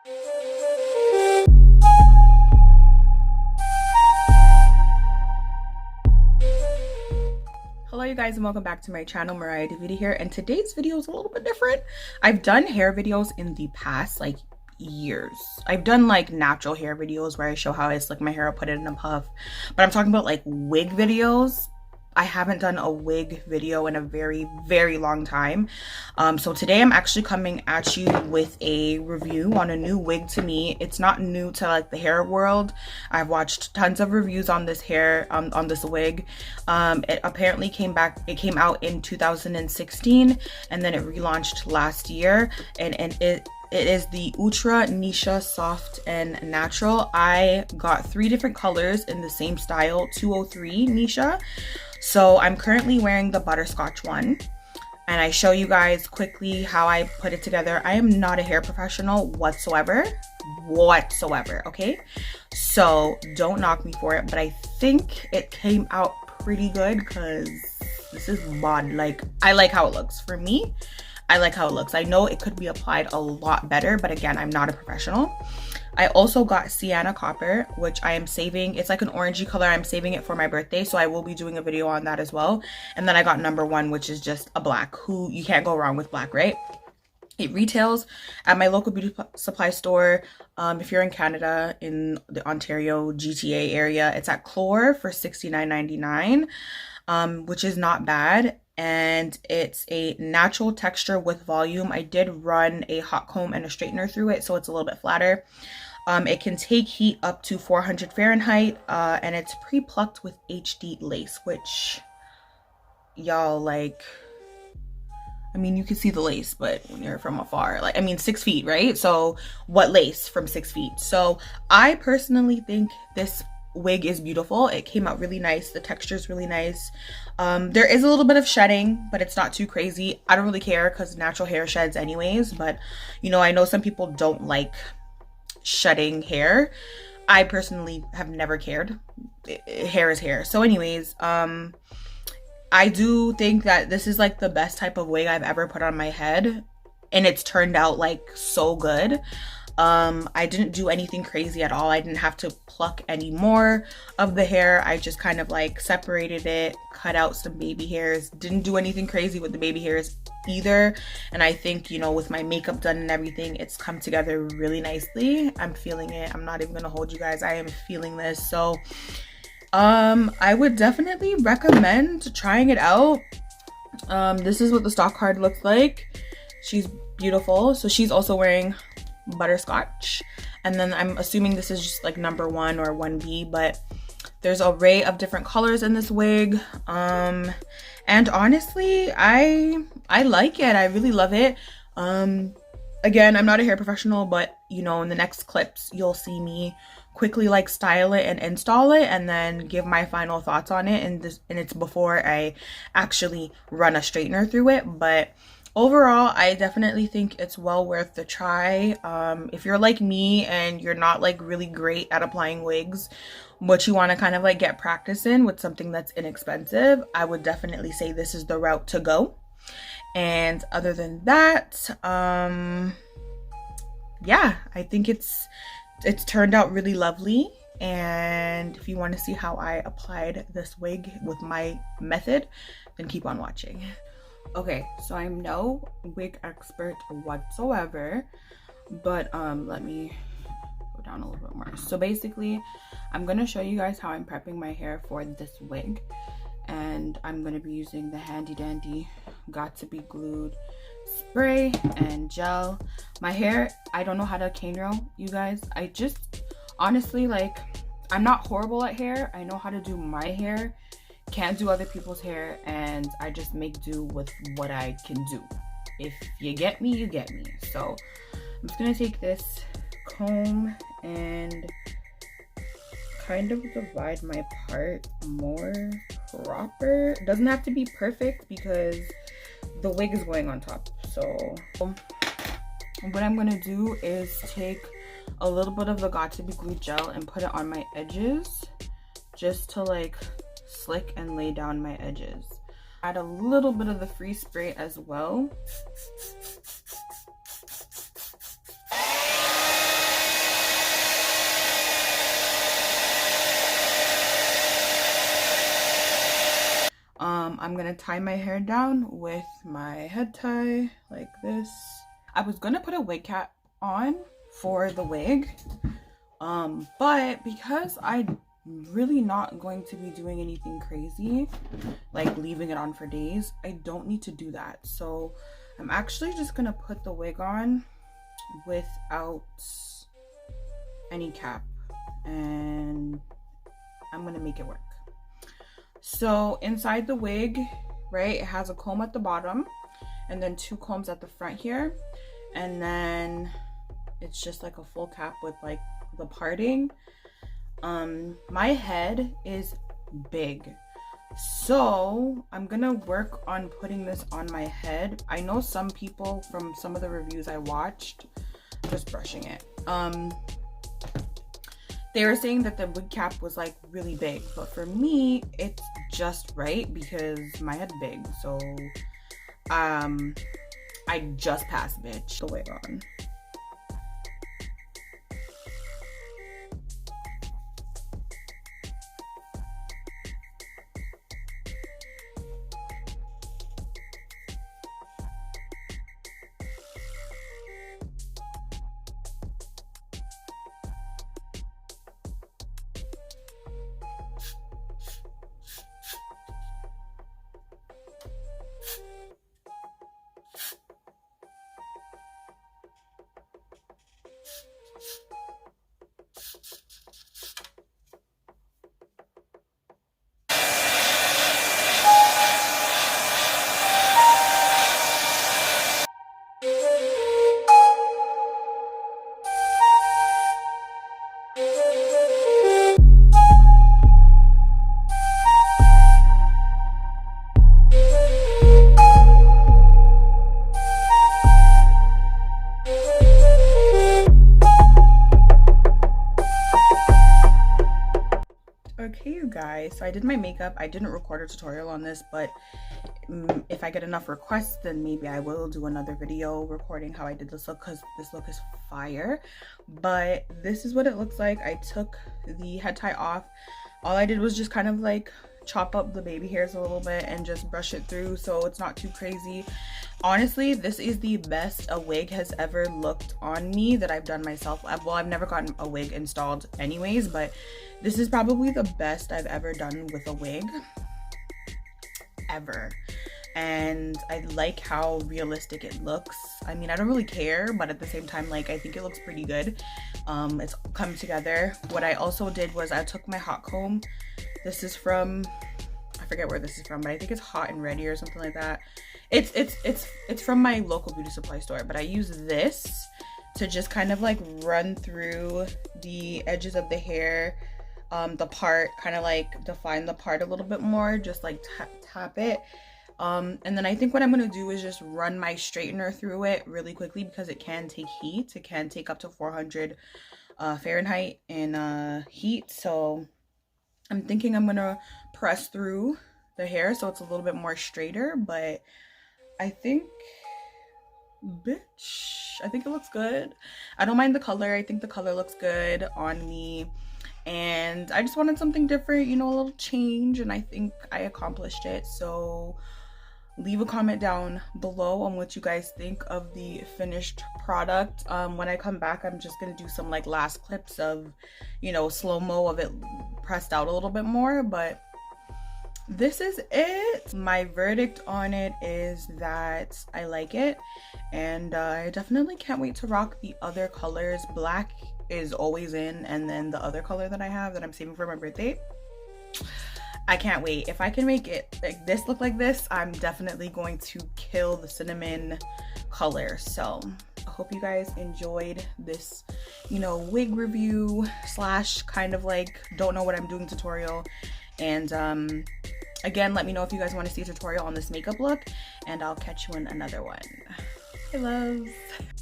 Hello you guys and welcome back to my channel. Mariah Davidi here, and today's video is a little bit different. I've done hair videos in the past like years. I've done like natural hair videos where I show how I slick my hair up, put it in a puff, but I'm talking about like wig videos. I haven't done a wig video in a very long time. So today I'm actually coming at you with a review on a new wig to me. It's not new to like the hair world. I've watched tons of reviews on this hair, on this wig. It apparently came out in 2016 and then it relaunched last year, and it is the Outre Neesha Soft and Natural. I got 3 different colors in the same style, 203 Neesha. So I'm currently wearing the butterscotch one, and I show you guys quickly how I put it together. I am not a hair professional whatsoever, okay? So don't knock me for it, but I think it came out pretty good because this is mod. Like, I like how it looks. For me, I like how it looks. I know it could be applied a lot better, but again, I'm not a professional. I also got Sienna Copper, which I am saving. It's like an orangey color. I'm saving it for my birthday, so I will be doing a video on that as well. And then I got number 1, which is just a black. You can't go wrong with black, right? It retails at my local beauty supply store. If you're in Canada, in the Ontario GTA area, it's at Clore for $69.99, which is not bad. And it's a natural texture with volume. I did run a hot comb and a straightener through it, so it's a little bit flatter. It can take heat up to 400 Fahrenheit, and it's pre-plucked with HD lace, which y'all, like, I mean, you can see the lace, but when you're from afar, like, I mean, 6 feet, right? So what lace from 6 feet? So I personally think this wig is beautiful. It came out really nice. The texture is really nice. There is a little bit of shedding, but it's not too crazy. I don't really care because natural hair sheds anyways, but you know, I know some people don't like shedding hair. I personally have never cared. Hair is hair. So anyways, I do think that this is like the best type of wig I've ever put on my head, and it's turned out like so good. I didn't do anything crazy at all. I didn't have to pluck any more of the hair. I just kind of like separated it, cut out some baby hairs. Didn't do anything crazy with the baby hairs either. And I think, you know, with my makeup done and everything, it's come together really nicely. I'm feeling it. I'm not even gonna hold you guys. I am feeling this. So I would definitely recommend trying it out. This is what the stock card looks like. She's beautiful. So she's also wearing butterscotch, and then I'm assuming this is just like number 1 or 1B, but there's an array of different colors in this wig, and honestly, I like it. I really love it. Again, I'm not a hair professional, but you know, in the next clips you'll see me quickly like style it and install it and then give my final thoughts on it, and it's before I actually run a straightener through it. But overall, I definitely think it's well worth the try. If you're like me and you're not like really great at applying wigs, but you want to kind of like get practice in with something that's inexpensive, I would definitely say this is the route to go. And other than that, yeah, I think it's turned out really lovely. And if you want to see how I applied this wig with my method, then keep on watching. Okay, so I'm no wig expert whatsoever, but let me go down a little bit more. So basically, I'm gonna show you guys how I'm prepping my hair for this wig, and I'm gonna be using the handy dandy got to be glued spray and gel. My hair, I don't know how to cane roll, you guys. I just honestly, like, I'm not horrible at hair. I know how to do my hair. Can't do other people's hair, and I just make do with what I can do. If you get me, you get me. So I'm just gonna take this comb and kind of divide my part more proper. It doesn't have to be perfect because the wig is going on top. So what I'm gonna do is take a little bit of the got to be glued gel and put it on my edges just to like slick and lay down my edges. Add a little bit of the free spray as well. I'm gonna tie my hair down with my head tie like this. I was gonna put a wig cap on for the wig, but because I'm really not going to be doing anything crazy, like leaving it on for days, I don't need to do that. So I'm actually just gonna put the wig on without any cap, and I'm gonna make it work. So inside the wig, right, it has a comb at the bottom and then 2 combs at the front here, and then it's just like a full cap with like the parting. My head is big, so I'm gonna work on putting this on my head. I know some people, from some of the reviews I watched, just brushing it, they were saying that the wig cap was like really big, but for me it's just right because my head's big. So I just passed bitch the wig on. Okay, you guys, so I did my makeup. I didn't record a tutorial on this, but if I get enough requests, then maybe I will do another video recording how I did this look, because this look is fire. But this is what it looks like. I took the head tie off. All I did was just kind of like chop up the baby hairs a little bit and just brush it through so it's not too crazy. Honestly, this is the best a wig has ever looked on me that I've done myself. Well, I've never gotten a wig installed anyways, but this is probably the best I've ever done with a wig ever. And I like how realistic it looks. I mean, I don't really care, but at the same time, like, I think it looks pretty good. It's come together. What I also did was I took my hot comb. This is from, I forget where this is from, but I think it's Hot and Ready or something like that. It's from my local beauty supply store, but I use this to just kind of like run through the edges of the hair, the part, kind of like define the part a little bit more, just like tap it. And then I think what I'm going to do is just run my straightener through it really quickly, because it can take heat. It can take up to 400 Fahrenheit in heat. So I'm thinking I'm going to press through the hair so it's a little bit more straighter, but I think, bitch, I think it looks good. I don't mind the color. I think the color looks good on me. And I just wanted something different, you know, a little change, and I think I accomplished it. So leave a comment down below on what you guys think of the finished product. When I come back, I'm just gonna do some like last clips of, you know, slow-mo of it pressed out a little bit more, but this is it. My verdict on it is that I like it, and I definitely can't wait to rock the other colors. Black is always in, and then the other color that I have that I'm saving for my birthday, I can't wait. If I can make it like this look like this, I'm definitely going to kill the cinnamon color. So I hope you guys enjoyed this, you know, wig review slash kind of like don't know what I'm doing tutorial. And again, let me know if you guys want to see a tutorial on this makeup look, and I'll catch you in another one. Bye, loves.